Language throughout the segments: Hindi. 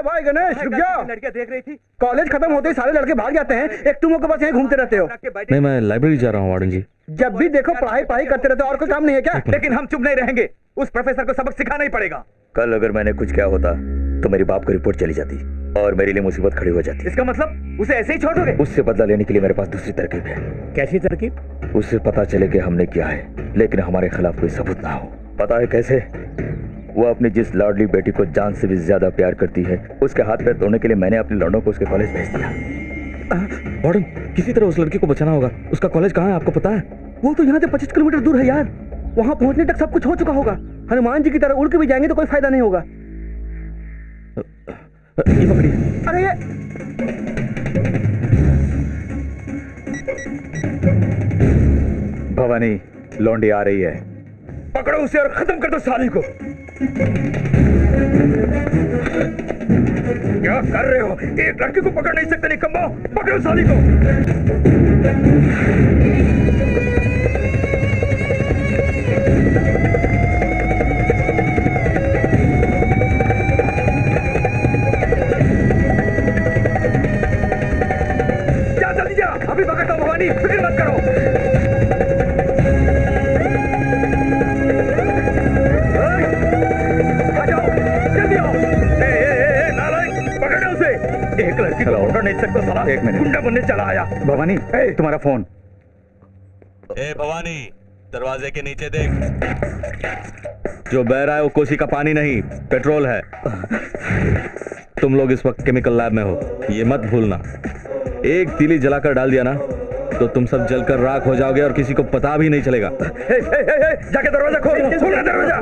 भाई गणेश रुक जाओ। लड़कियां देख रही थी। कॉलेज खत्म होते ही सारे लड़के भाग जाते हैं, एक तुम के पास यहीं घूमते रहते हो। नहीं, मैं लाइब्रेरी जा रहा हूँ वार्डन जी। जब भी देखो पढ़ाई पढ़ाई करते रहते हो, और कोई काम नहीं है क्या? लेकिन हम चुप नहीं रहेंगे, उस प्रोफेसर को सबक सिखाना ही पड़ेगा। कल अगर मैंने कुछ किया होता तो मेरी बाप को रिपोर्ट चली जाती और मेरे लिए मुसीबत खड़ी हो जाती। इसका मतलब उसे ऐसे ही छोड़ दोगे? उससे बदला लेने के लिए मेरे पास दूसरी तरकीब है। कैसी तरकीब? उससे पता चले कि हमने किया है, लेकिन हमारे खिलाफ कोई सबूत ना हो। पता है कैसे? वो अपनी जिस लाडली बेटी को जान से भी ज्यादा प्यार करती है, उसके हाथ पैर तोड़ने के लिए मैंने अपने लड़कों को उसके कॉलेज भेज दिया। वार्डन, किसी तरह उस लड़की को बचाना होगा। उसका कॉलेज कहाँ है आपको पता है? वो तो यहाँ से 25 किलोमीटर दूर है यार। वहाँ पहुँचने तक सब कुछ हो चुका होगा। हनुमान जी की तरह उड़ के भी जाएंगे तो कोई फायदा नहीं होगा। ये पकड़िए। अरे ये भवानी, लौंडी आ रही है। पकड़ो उसे और खत्म कर दो साली को। क्या कर रहे हो? एक लड़की को पकड़ नहीं सकते निकम्मो। पकड़ो साली को। जा जल्दी जा, अभी पकड़ता हूं भवानी, फिक्र मत करो। एक लड़की को पकड़ नहीं सकता साला। एक मिनट, गुंडा बनने चला आया। भवानी, तुम्हारा फोन। ए भवानी, दरवाजे के नीचे देख। जो बह रहा है वो कोसी का पानी नहीं, पेट्रोल है। तुम लोग इस वक्त केमिकल लैब में हो, ये मत भूलना। एक तीली जलाकर डाल दिया ना तो तुम सब जलकर राख हो जाओगे और किसी को पता भी नहीं चलेगा। जाके दरवाजा खोल, खोलना दरवाजा।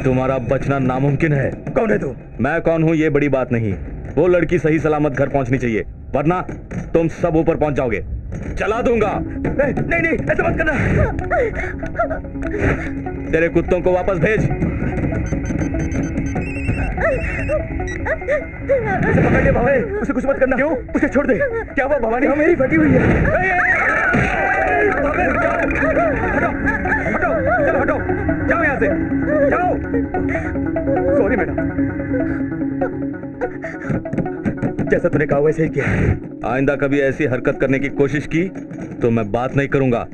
तुम्हारा बचना नामुमकिन है। कौन है तू? मैं कौन हूँ ये बड़ी बात नहीं, वो लड़की सही सलामत घर पहुंचनी चाहिए, वरना तुम सब ऊपर पहुंच जाओगे। चला दूंगा। नहीं नहीं, ऐसा मत करना। तेरे कुत्तों को वापस भेज। उसे पकड़ ले भवानी, उसे कुछ मत करना। क्यों? उसे छोड़ दे। क्या हुआ भवानी? मेरी फटी हुई है। हटो हटो, चलो हटो, जाओ यहाँ से, जाओ। सॉरी मैडम, जैसा तूने कहा वैसे ही किया। आइंदा कभी ऐसी हरकत करने की कोशिश की तो मैं बात नहीं करूंगा।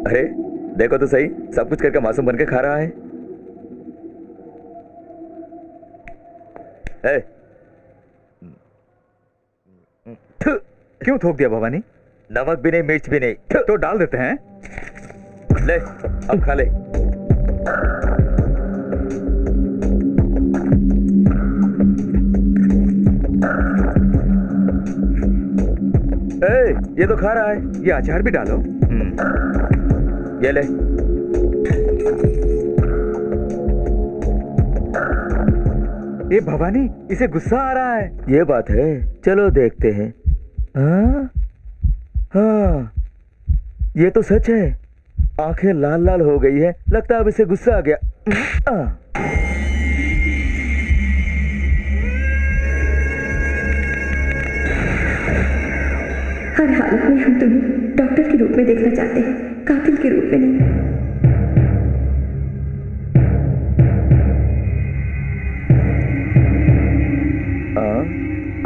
अरे देखो तो सही, सब कुछ करके मासूम बन के खा रहा है। क्यों थूक दिया भवानी? नमक भी नहीं, मिर्च भी नहीं। तो डाल देते हैं। ले, अब खा ले। ये तो खा रहा है। ये अचार भी डालो। ये ले। ये भवानी, इसे गुस्सा आ रहा है। ये बात है, चलो देखते हैं। हाँ हाँ, ये तो सच है। आंखें लाल लाल हो गई है, लगता है अब इसे गुस्सा आ गया। हर हालत में हम तुम्हें डॉक्टर के रूप में देखना चाहते हैं, कातिल के रूप में नहीं।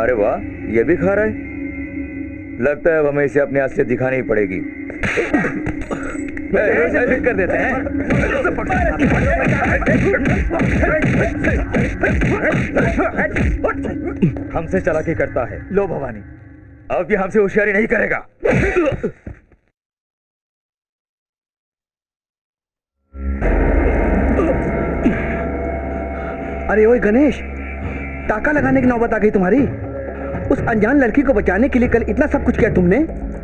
अरे वाह, ये भी खा रहा है। लगता है अब हमें इसे अपनी असलियत दिखानी ही पड़ेगी। कर देते हैं। हमसे चालाकी करता है। लो भवानी, अब ये हमसे होशियारी नहीं करेगा। अरे ओए गणेश, टाका लगाने की नौबत आ गई तुम्हारी। उस अनजान लड़की को बचाने के लिए कल इतना सब कुछ किया तुमने,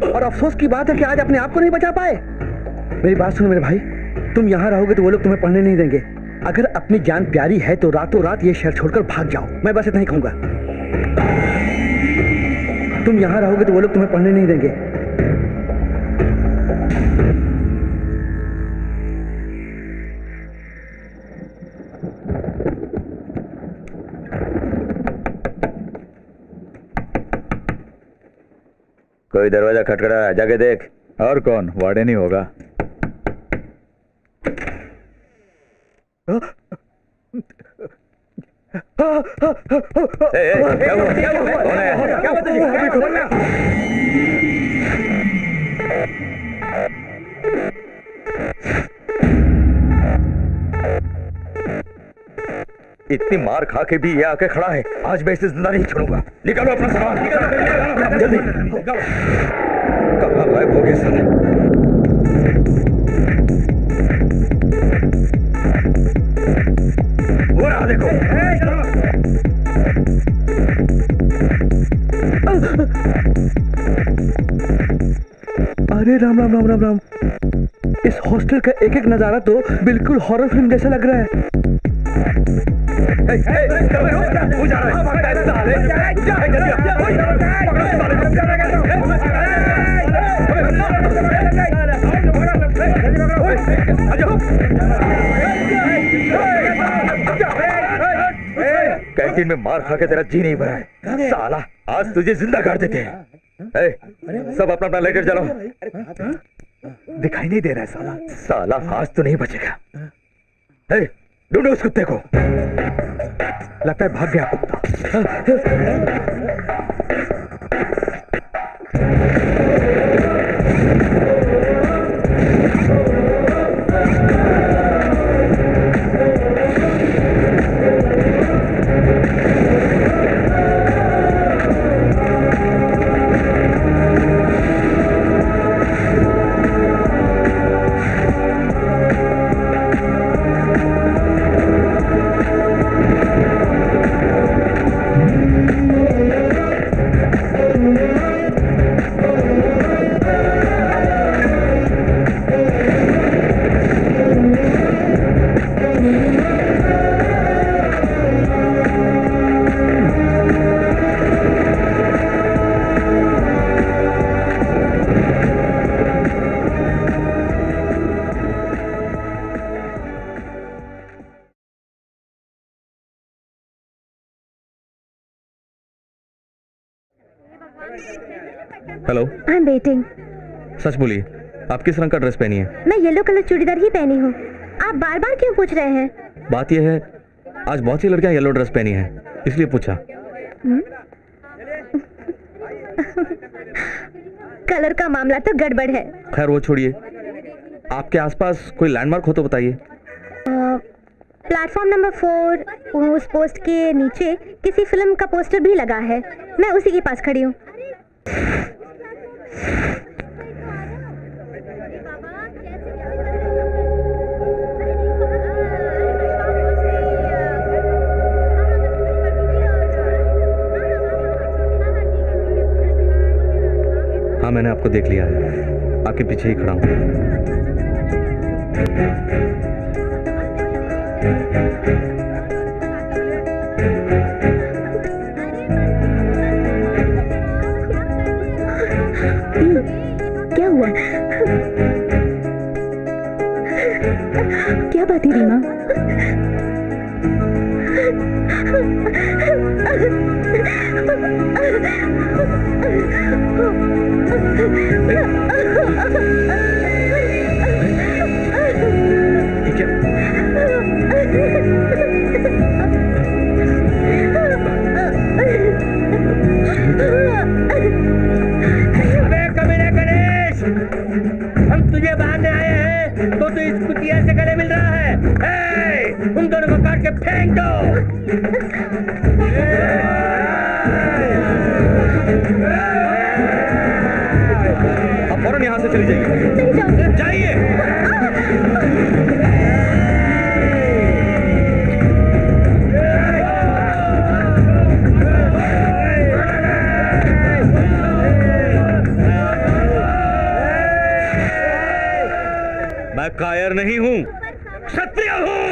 और अफसोस की बात है कि आज अपने आप को नहीं बचा पाए। मेरी बात सुनो मेरे भाई, तुम यहाँ रहोगे तो वो लोग तुम्हें पढ़ने नहीं देंगे। अगर अपनी जान प्यारी है तो रातों रात ये शहर छोड़कर भाग जाओ। मैं बस इतना ही कहूंगा। तुम यहाँ रहोगे तो वो लोग तुम्हें पढ़ने नहीं देंगे। कोई दरवाजा खटखटा है, जाके देख। और कौन, वार्डन ही होगा। क्या हुआ? कौन है? क्या बात है? बोलना। इतनी मार खा के भी ये आके खड़ा है। आज मैं इसे जिंदा नहीं छोड़ूंगा। निकालो अपना सामान, निकालो जल्दी। कहाँ गायब हो गया साला? वो रहा देखो। अरे राम राम राम राम राम, इस हॉस्टल का एक एक नजारा तो बिल्कुल हॉरर फिल्म जैसा लग रहा है। कैंटीन में मार खा के तेरा जी नहीं भरा है साला। आज तुझे जिंदा कर देते हैं। सब अपना अपना लाइटर जलाओ। दिखाई नहीं दे रहा है साला। साला आज तो नहीं बचेगा। ढूंढो उस कुत्ते को। लगता है भाग गया कुत्ता। Hello, I am waiting. सच बोलिए, आप किस रंग का ड्रेस पहनी है? मैं येलो कलर चूड़ीदार ही पहनी हूँ। आप बार बार क्यों पूछ रहे हैं? बात यह है, आज बहुत सी लड़कियां येलो ड्रेस पहनी है, इसलिए पूछा। कलर का मामला तो गड़बड़ है। खैर वो छोड़िए, आपके आसपास कोई लैंडमार्क हो तो बताइए। प्लेटफॉर्म नंबर 4, उस पोस्ट के नीचे किसी फिल्म का पोस्टर भी लगा है। मैं उसी के पास खड़ी हूँ। हाँ, मैंने आपको देख लिया है, आपके पीछे ही खड़ा हूँ। क्या हुआ? क्या बात है रीमा? तुझे बांधने आए हैं तो तू इस कुतिया से गले मिल रहा है। उन दोनों को काट के फेंक दो। चली जाइए। नहीं जाऊंगी। जाइए। मैं कायर नहीं हूं, क्षत्रिय हूं।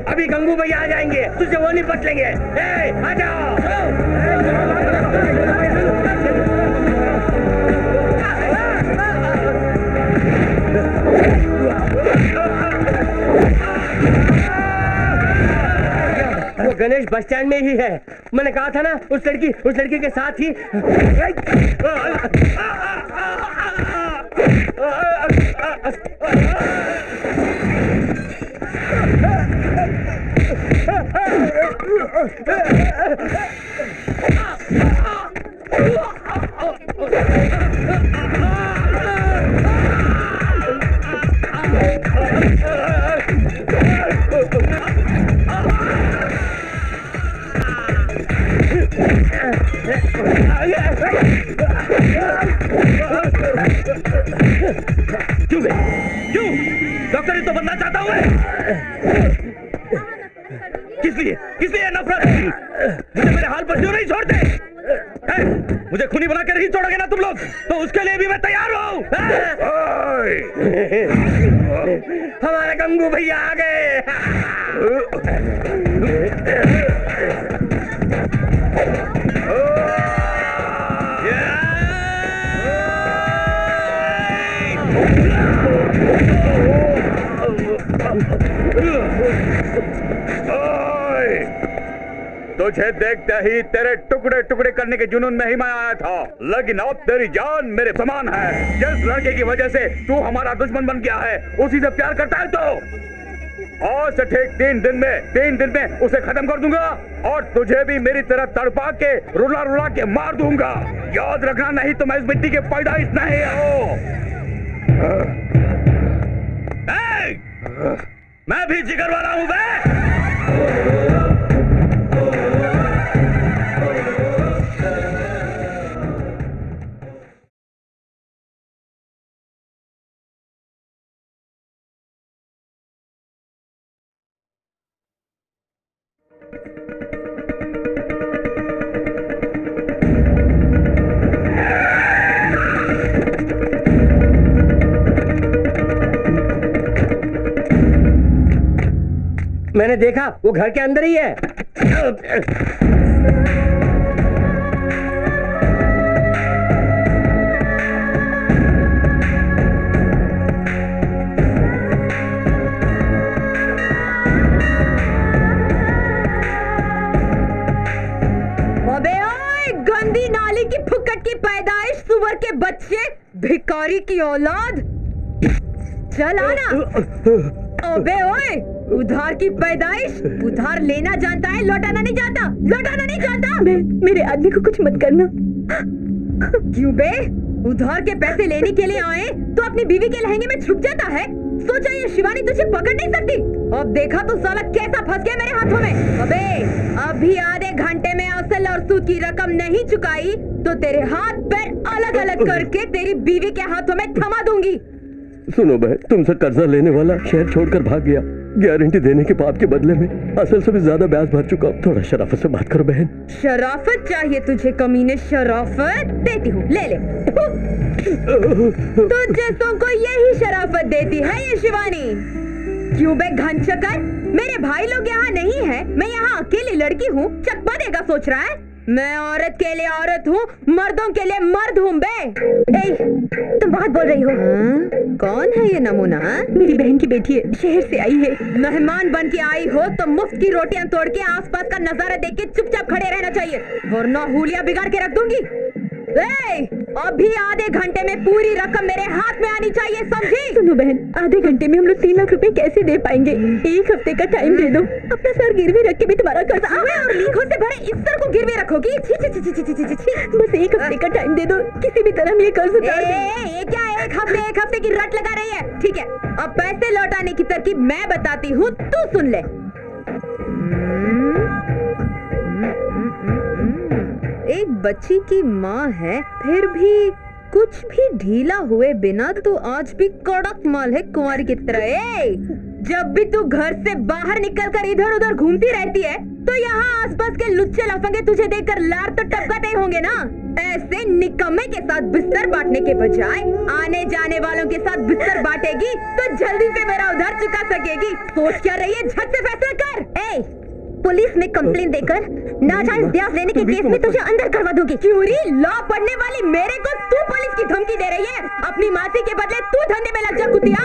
अभी गंगू भैया आ जाएंगे, तुझे वो नहीं पटलेंगे। आ जाओ। वो गणेश बस स्टैंड में ही है। मैंने कहा था ना, उस लड़की के साथ ही। क्यों? डॉक्टर ही तो बनना चाहता हूँ मैं। किस लिए नफरत? मुझे मेरे हाल पर क्यों नहीं छोड़ते? मुझे खूनी बना कर नहीं छोड़ोगे ना तुम लोग, तो उसके लिए भी मैं तैयार हूँ। हमारे गंगू भैया आ गए। तुझे देखते ही तेरे टुकड़े टुकड़े करने के जुनून में ही मैं आया था, लेकिन अब तेरी जान मेरे समान है। जिस लड़के की वजह से तू हमारा दुश्मन बन गया है, उसी से प्यार करता है तो आज से ठीक 3 दिन में उसे खत्म कर दूंगा और तुझे भी मेरी तरह तड़पा के रुला रुला के मार दूंगा। याद रखना, नहीं तो मैं इस मिट्टी के पैदाइश नहीं हो। मैं भी जिगर वाला हूं बे। मैंने देखा वो घर के अंदर ही है। अबे ओए, गंदी नाली की फुक्कट की पैदाइश, सुअर के बच्चे, भिखारी की औलाद, चल आना। अबे ओए, उधार की पैदाइश, उधार लेना जानता है, लौटाना नहीं जानता, लौटाना नहीं जानता। मेरे आदमी को कुछ मत करना। क्यों बे? उधार के पैसे लेने के लिए आए तो अपनी बीवी के लहंगे में छुप जाता है। सोचा ये शिवानी तुझे पकड़ नहीं सकती। अब देखा तो साला कैसा फंस गया मेरे हाथों में। अबे अभी आधे घंटे में असल और सूद की रकम नहीं चुकाई तो तेरे हाथ पैर अलग अलग करके तेरी बीवी के हाथों में थमा दूंगी। सुनो बहन, तुमसे कर्जा लेने वाला शहर छोड़कर भाग गया। गारंटी देने के पाप के बदले में असल से भी ज्यादा ब्याज भर चुका। थोड़ा शराफत से बात करो बहन। शराफत चाहिए तुझे कमीने? शराफत देती हूँ, ले ले। तुझ जैसों को यही शराफत देती है ये शिवानी। क्यों बे घनचक्कर, मेरे भाई लोग यहाँ नहीं है, मैं यहाँ अकेली लड़की हूँ, चकमा देगा सोच रहा है? मैं औरत के लिए औरत हूँ, मर्दों के लिए मर्द हूँ बे। तुम बहुत बोल रही हो। कौन है ये नमूना? मेरी बहन की बेटी है, शहर से आई है। मेहमान बन के आई हो तो मुफ्त की रोटियां तोड़ के आसपास का नजारा देख के चुपचाप खड़े रहना चाहिए, वरना हुलिया बिगाड़ के रख दूंगी। अभी आधे घंटे में पूरी रकम मेरे हाथ में आनी चाहिए, समझी? सुनो बहन, आधे घंटे में हम लोग 3 लाख रुपए कैसे दे पाएंगे? 1 हफ्ते का टाइम दे दो, अपना सर गिरवी रख के भी तुम्हारा कर्ज और लीखों से भरे इस सर को गिरवी रखोगी? छी छी छी छी छी छी छी। बस 1 हफ्ते का टाइम दे दो, किसी भी तरह ये कर्ज उतार दो। क्या 1 हफ्ते की रट लगा रही है? ठीक है, अब पैसे लौटाने की तरकीब मैं बताती हूँ, तू सुन ले। एक बच्ची की माँ है, फिर भी कुछ भी ढीला हुए बिना तू आज भी कड़क माल है कुंवारी की तरह। जब भी तू घर से बाहर निकलकर इधर उधर घूमती रहती है तो यहाँ आसपास के लुच्चे लफंगे तुझे देखकर लार तो टपकाते ही होंगे ना। ऐसे निकम्मे के साथ बिस्तर बांटने के बजाय आने जाने वालों के साथ बिस्तर बांटेगी तो जल्दी से मेरा उधार चुका सकेगी। सोच क्या रही है, झट से फैसला कर। पुलिस में कंप्लेंट देकर नाजायज ब्याज लेने के केस में तुझे अंदर करवा दूंगी। क्यूरी, लॉ पढ़ने वाली मेरे को तू पुलिस की धमकी दे रही है? अपनी मासी के बदले तू धंधे में लग जा कुतिया।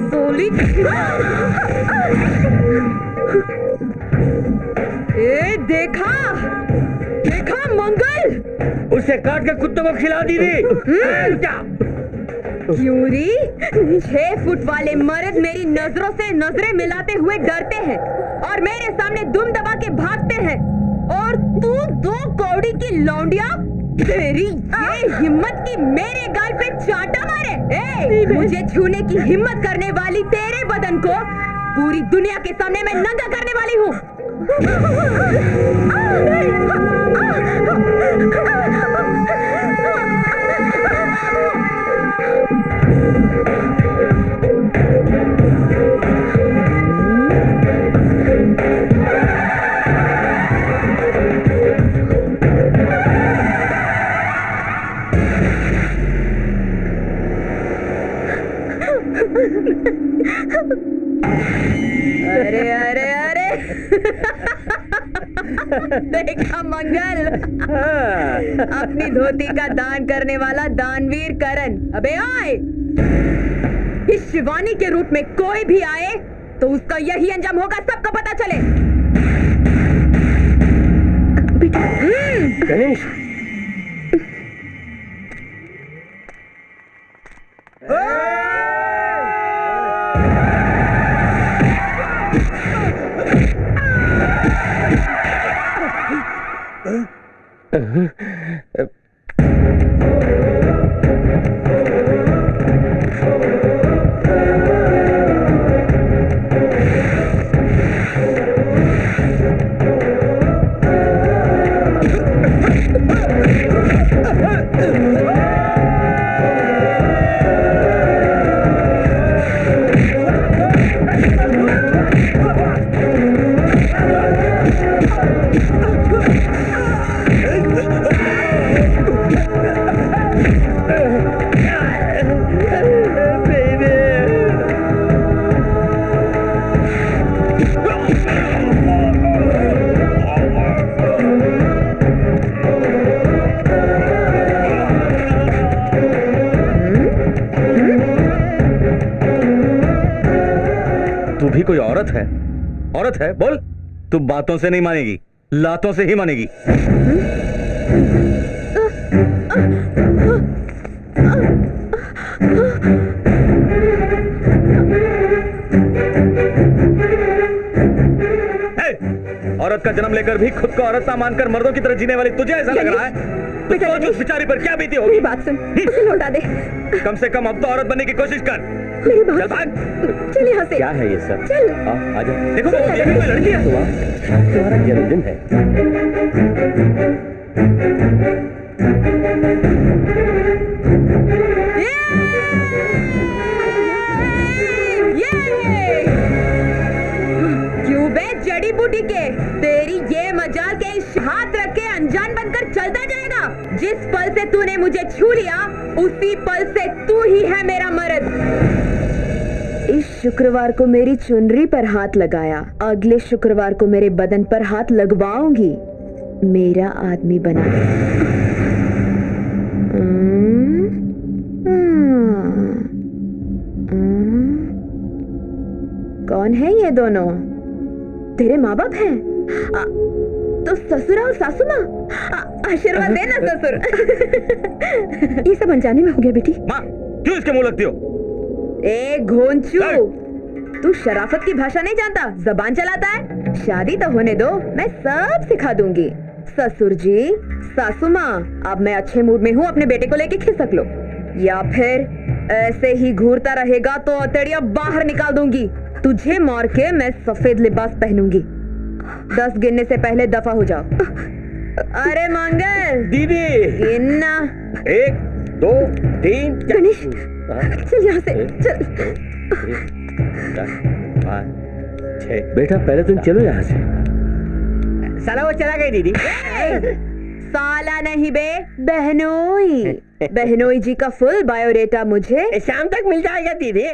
सोली देखा मंगल, उसे काट के कुत्तों को खिला दी थी। क्यूरी, 6 फुट वाले मर्द मेरी नजरों से नजरें मिलाते हुए डरते हैं और मेरे सामने दुम दबा के भागते हैं, और तू 2 कौड़ी की लौंडिया, तेरी ये हिम्मत की मेरे गाल पे चाटा मारे। मुझे छूने की हिम्मत करने वाली तेरे बदन को पूरी दुनिया के सामने मैं नंगा करने वाली हूँ। अरे अरे अरे देखा मंगल, अपनी धोती का दान करने वाला दानवीर करण। अबे ओए, इस शिवानी के रूप में कोई भी आए तो उसका यही अंजाम होगा, सबको पता चले। गणेश, तू भी कोई औरत है? औरत है? बोल। तू बातों से नहीं मानेगी, लातों से ही मानेगी। औरत का जन्म लेकर भी खुद को औरत ना मानकर मर्दों की तरह जीने वाली तुझे ऐसा लग रहा है? तो सोच उस बेचारी पर क्या बीती होगी। बात सुन, उसे लौटा दे। कम से कम अब तो औरत बनने की कोशिश कर। मेरी बात चल भाग। चल यहाँ से। क्या है ये सब? चल। आजा। देखो ये भी कोई लड़की है। तुम्हारा जन्मदिन है। क्यों बे जड़ी बूटी के, तेरी ये मजाल के हाथ रख के अनजान बनकर चलता जाएगा। जिस पल से तूने मुझे छू लिया उसी पल से तू ही है मेरा मर्द। इस शुक्रवार को मेरी चुनरी पर हाथ लगाया, अगले शुक्रवार को मेरे बदन पर हाथ लगवाऊंगी, मेरा आदमी बना। कौन है ये दोनों? तेरे माँ बाप हैं? तो ससुर और सासू माँ? आशीर्वाद देना ससुर। ये सब अनजाने में हो गया बेटी। माँ क्यों इसके मुंह लगती हो? ए घोंचू, तू शराफत की भाषा नहीं जानता, जबान चलाता है। शादी तो होने दो, मैं सब सिखा दूंगी। ससुर जी, सासू माँ, अब मैं अच्छे मूड में हूँ, अपने बेटे को लेके खिसक लो, या फिर ऐसे ही घूरता रहेगा तो अतड़िया बाहर निकाल दूंगी। तुझे मार के मैं सफेद लिबास पहनूंगी। 10 गिनने से पहले दफा हो जाओ। अरे मंगल दीदी, गिनना। 1 2 3 गणेश, चल यहाँ से चल। 6। बेटा पहले तुम चलो यहाँ से। साला वो चला गई दीदी। साला नहीं बे, बहनोई। बहनोई जी का फुल बायोडेटा मुझे शाम तक मिल जाएगा दीदी।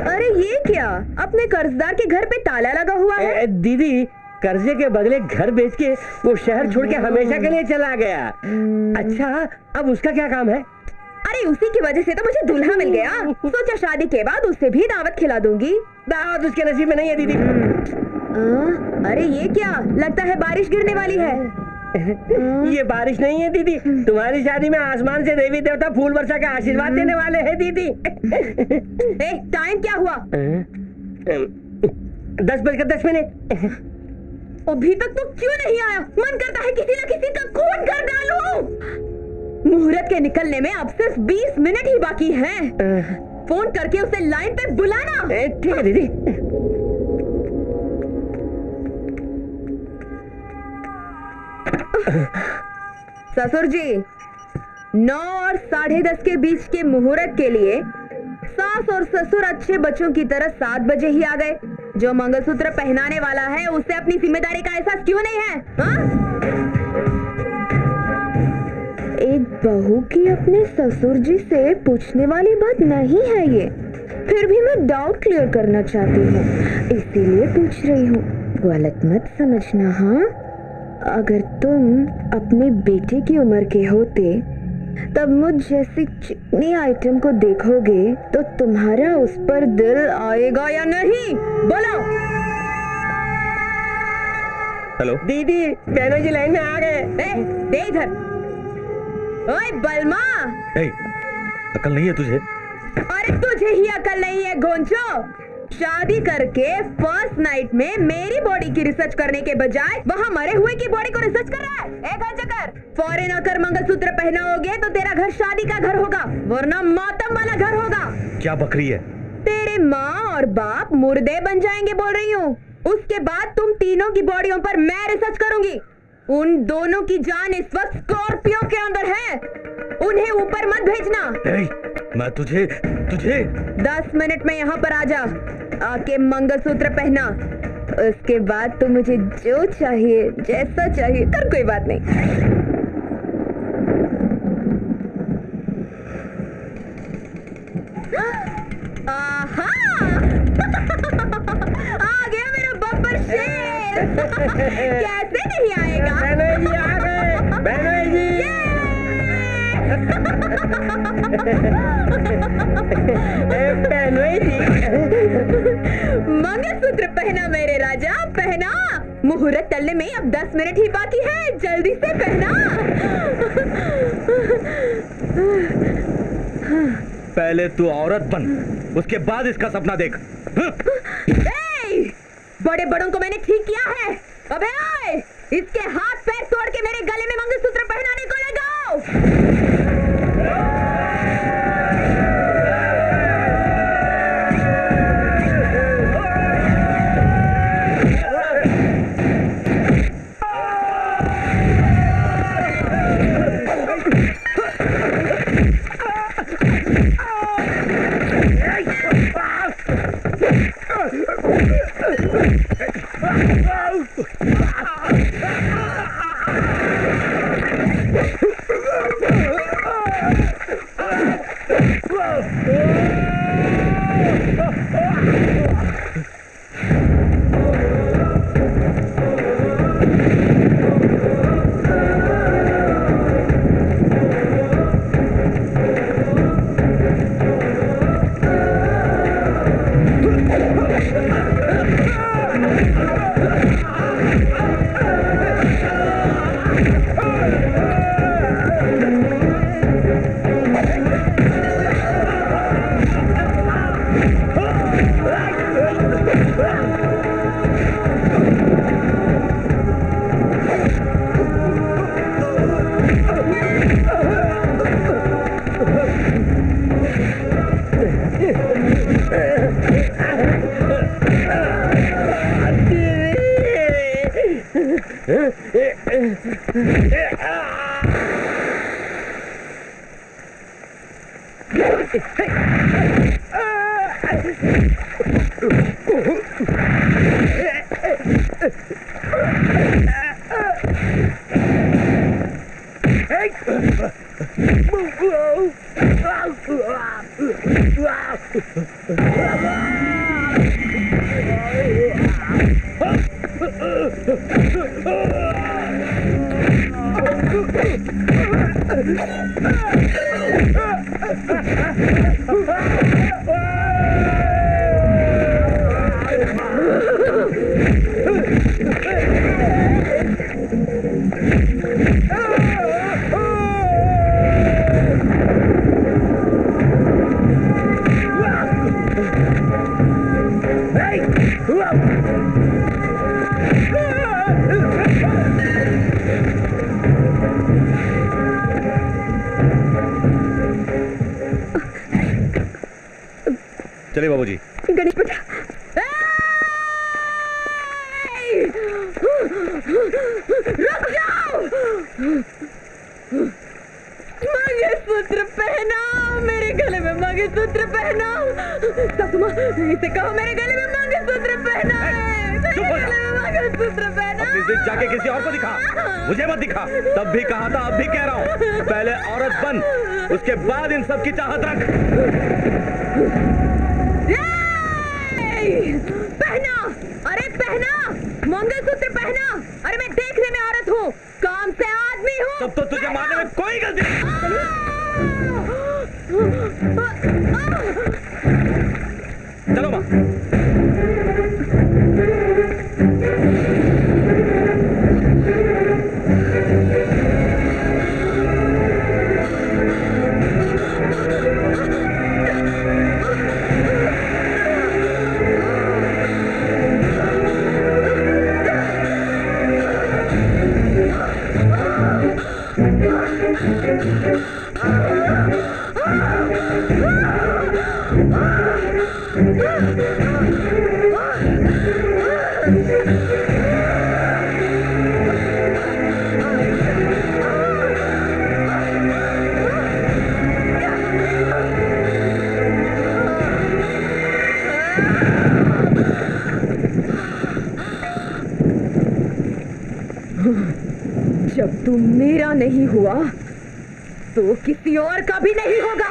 अरे ये क्या, अपने कर्जदार के घर पे ताला लगा हुआ है? दीदी, कर्जे के बदले घर बेच के वो शहर छोड़ के हमेशा के लिए चला गया। अच्छा, अब उसका क्या काम है? अरे उसी की वजह से तो मुझे दूल्हा मिल गया। सोचा शादी के बाद उससे भी दावत खिला दूंगी। दावत उसके नसीब में नहीं है दीदी। अरे ये क्या, लगता है बारिश गिरने वाली है। ये बारिश नहीं है दीदी, तुम्हारी शादी में आसमान से देवी देवता फूल वर्षा का आशीर्वाद देने वाले हैं दीदी। टाइम क्या हुआ? 10:10। अभी तक तो क्यों नहीं आया? मन करता है किसी न किसी का खून कर डालूं। मुहूर्त के निकलने में अब सिर्फ 20 मिनट ही बाकी हैं। फोन करके उसे लाइन पे बुलाना। ठीक है दीदी। ससुर जी, 9 और 10:30 के बीच के मुहूर्त के लिए सास और ससुर अच्छे बच्चों की तरह 7 बजे ही आ गए। जो मंगलसूत्र पहनाने वाला है उसे अपनी जिम्मेदारी का एहसास क्यों नहीं है? एक बहू की अपने ससुर जी से पूछने वाली बात नहीं है ये, फिर भी मैं डाउट क्लियर करना चाहती हूँ, इसीलिए पूछ रही हूँ। गलत मत समझना। हाँ, अगर तुम अपने बेटे की उम्र के होते तब मुझ जैसी चिकनी आइटम को देखोगे तो तुम्हारा उस पर दिल आएगा या नहीं? बोलो। हेलो दीदी, बहनों जी लाइन में आ गए। दे इधर। ओए बलमा, अकल नहीं है तुझे? अरे तुझे ही अकल नहीं है घोंचो। शादी करके फर्स्ट नाइट में मेरी बॉडी की रिसर्च करने के बजाय वहाँ मरे हुए की बॉडी को रिसर्च कर रहा है। एक चक्कर फॉरेन आकर मंगलसूत्र पहनाओगे तो तेरा घर शादी का घर होगा, वरना मातम वाला घर होगा। क्या बकरी है? तेरे माँ और बाप मुर्दे बन जाएंगे बोल रही हूँ। उसके बाद तुम तीनों की बॉडियों पर मैं रिसर्च करूंगी। उन दोनों की जान इस वक्त स्कॉर्पियो के अंदर है, उन्हें ऊपर मत भेजना। मैं तुझे 10 मिनट में यहाँ पर आ जा, आके मंगलसूत्र पहना। उसके बाद तो मुझे जो चाहिए जैसा चाहिए कर, कोई बात नहीं। आहा आ गया मेरा बब्बर शेर। कैसे नहीं आएगा? बहनोई जी आ गए। बहनोई जी। बहनोई जी। मंगलसूत्र पहना मेरे राजा, पहना। मुहूर्त टलने में अब 10 मिनट ही बाकी है, जल्दी से पहना। पहले तू औरत बन, उसके बाद इसका सपना देख। बड़े बड़ों को मैंने ठीक किया है। अबे आए, इसके हाथ पैर तोड़ के मेरे गले में मंगलसूत्र पहनाने को लगाओ। चलिए बाबूजी। गणेश बेटा, रुक जाओ। मंगलसूत्र पहनाओ, मेरे गले में मंगलसूत्र पहनाओ। सासुमा, इसे कहो मेरे गले में मंगलसूत्र पहनाए, मेरे गले में मंगलसूत्र पहनाओ। अपनी जिद जाके किसी और को दिखा, मुझे मत दिखा। तब भी कहा था, अब भी कह रहा हूँ, पहले औरत बन, उसके बाद इन सब की चाहत रख। पहना, अरे पहना, मंगलसूत्र पहना। अरे मैं देखने में औरत हूँ, काम से आदमी हूँ। तब तो तुझे मारने में कोई गलती नहीं। चलो माँ। जब तू मेरा नहीं हुआ तो किसी और का भी नहीं होगा।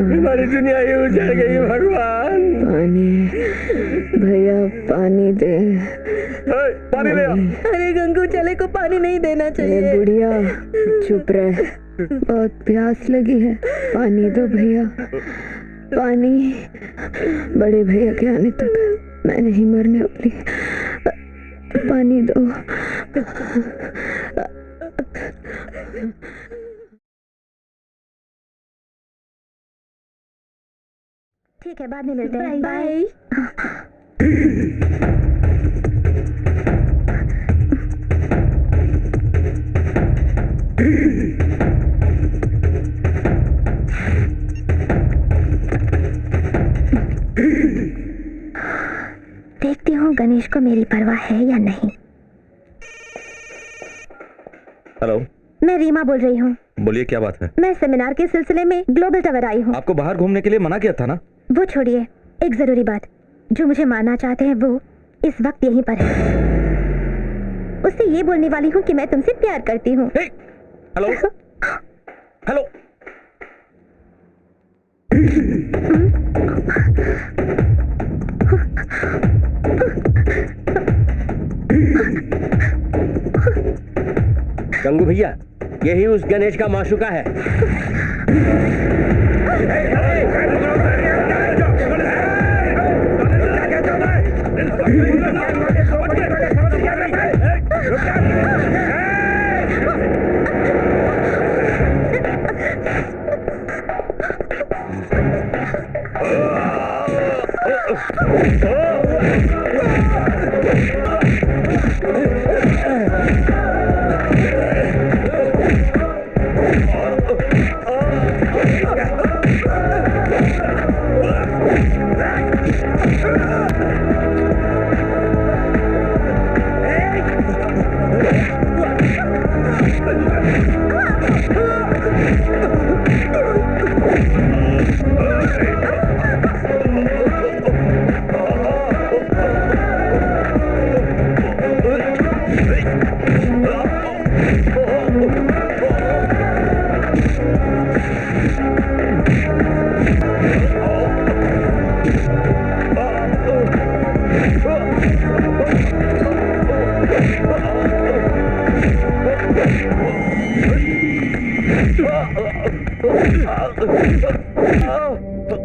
हमारी दुनिया ही उजड़ गई भगवान। पानी, भैया पानी दे। पानी ले आ। अरे गंगू, चले को पानी नहीं देना चाहिए। बुढ़िया चुप रह, बहुत प्यास लगी है, पानी दो भैया, पानी। बड़े भैया के आने तक मैं नहीं मरने वाली, पानी दो। ठीक है, बाद में मिलते हैं। बाय। देखती हूँ गणेश को मेरी परवाह है या नहीं। हेलो, मैं रीमा बोल रही हूँ। बोलिए, क्या बात है? मैं सेमिनार के सिलसिले में ग्लोबल टावर आई हूँ। आपको बाहर घूमने के लिए मना किया था ना? वो छोड़िए, एक जरूरी बात, जो मुझे मारना चाहते हैं वो इस वक्त यहीं पर है। उससे ये बोलने वाली हूँ कि मैं तुमसे प्यार करती हूँ। Hello hello. गंगू भैया, यही उस गणेश का माशूका है।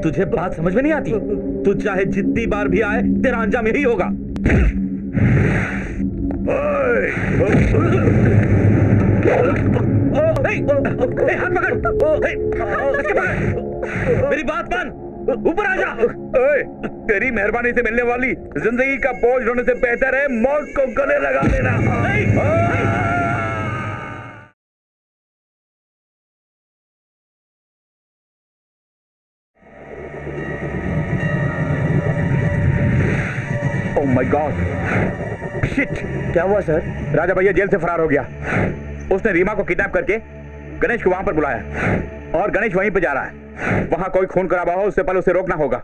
तुझे बात समझ में नहीं आती? तू चाहे जितनी बार भी आए, तेरा अंजाम यही होगा। हाथ पकड़, इसके पकड़। मेरी बात मान, ऊपर आ जा। तेरी मेहरबानी से मिलने वाली जिंदगी का बोझ ढोने से बेहतर है मौत को गले लगा लेना। Oh my God, shit! क्या हुआ सर? राजा भैया जेल से फरार हो गया। उसने रीमा को किडनैप करके गणेश को वहां पर बुलाया और गणेश वहीं पे जा रहा है। वहां कोई खून खराबा हो उससे पहले उसे रोकना होगा।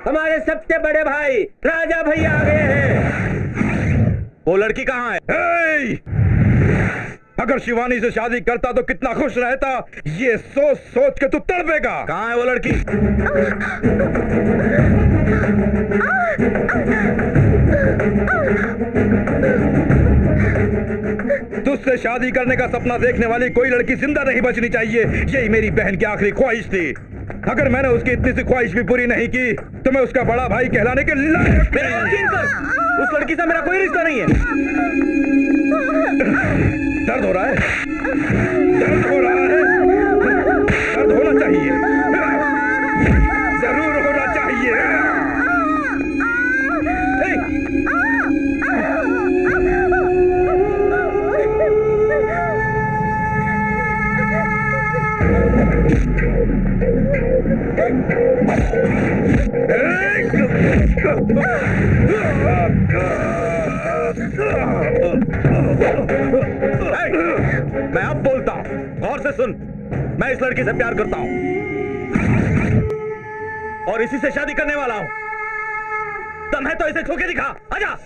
हमारे सबसे बड़े भाई राजा भैया आ गए हैं। वो लड़की कहाँ है? अगर शिवानी से शादी करता तो कितना खुश रहता, ये सोच सोच के तू तड़पेगा। कहाँ है वो लड़की? तुझसे शादी करने का सपना देखने वाली कोई लड़की जिंदा नहीं बचनी चाहिए, यही मेरी बहन की आखिरी ख्वाहिश थी। अगर मैंने उसकी इतनी सी ख्वाहिश भी पूरी नहीं की तो मैं उसका बड़ा भाई कहलाने के लायक। मेरा यकीन कर, उस लड़की से मेरा कोई रिश्ता नहीं है। दर्द हो रहा है, दर्द हो रहा है, दर्द होना चाहिए, जरूर होना चाहिए। मैं अब बोलता हूं, गौर से सुन। मैं इस लड़की से प्यार करता हूं और इसी से शादी करने वाला हूं। दम है तो इसे छू के दिखा, आजा।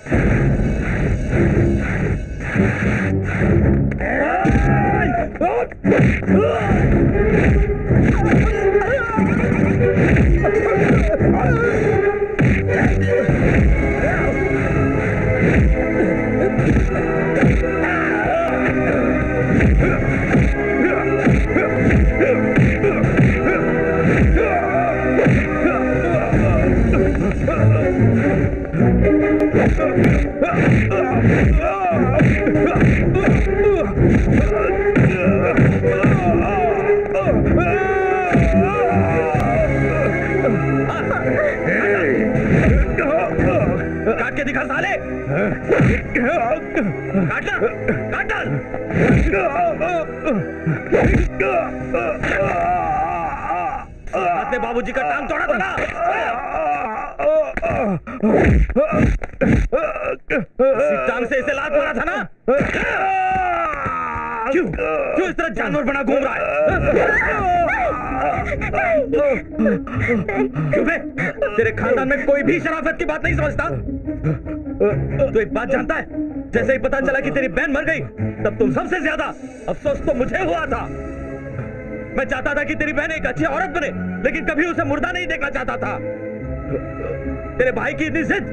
काट के दिखा साले, काट डाल, काट डाल। आपने बाबूजी का टांग तोड़ा था ना? इसी टांग से इसे लात मारा था ना? क्यों क्यों इस तरह जानवर बना घूम रहा है? क्यों बे? तेरे खानदान में कोई भी शराफत की बात नहीं समझता? तो एक बात जानता है, जैसे ही पता चला कि तेरी बहन मर गई तब तुम सबसे ज्यादा अफसोस तो मुझे हुआ था। मैं चाहता था कि तेरी बहन एक अच्छी औरत बने, लेकिन कभी उसे मुर्दा नहीं देखना चाहता था। तेरे भाई की इतनी जिद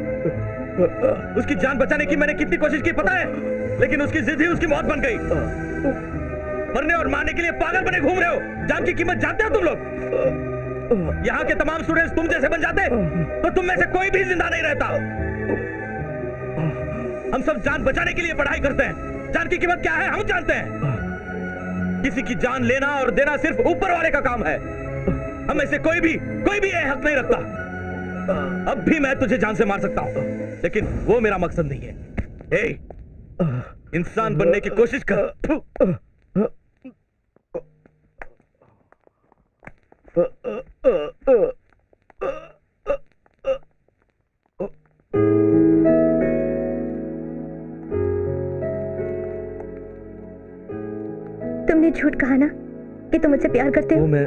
उसकी जान बचाने की मैंने कितनी कोशिश की पता है, लेकिन उसकी जिद ही उसकी मौत बन गई। मरने और मारने के लिए पागल बने घूम रहे हो। जान की कीमत जानते हो तुम लोग? यहाँ के तमाम स्टूडेंट्स तुम जैसे बन जाते तो तुम में से कोई भी जिंदा नहीं रहता। हम सब जान बचाने के लिए पढ़ाई करते हैं। जान की कीमत क्या है हम जानते हैं। किसी की जान लेना और देना सिर्फ ऊपर वाले का काम है। हम में से कोई भी ये हक नहीं रखता। अब भी मैं तुझे जान से मार सकता हूं, लेकिन वो मेरा मकसद नहीं है। ए, इंसान बनने की कोशिश कर। तुमने झूठ कहा ना कि तुम मुझसे प्यार करते हो। वो मैं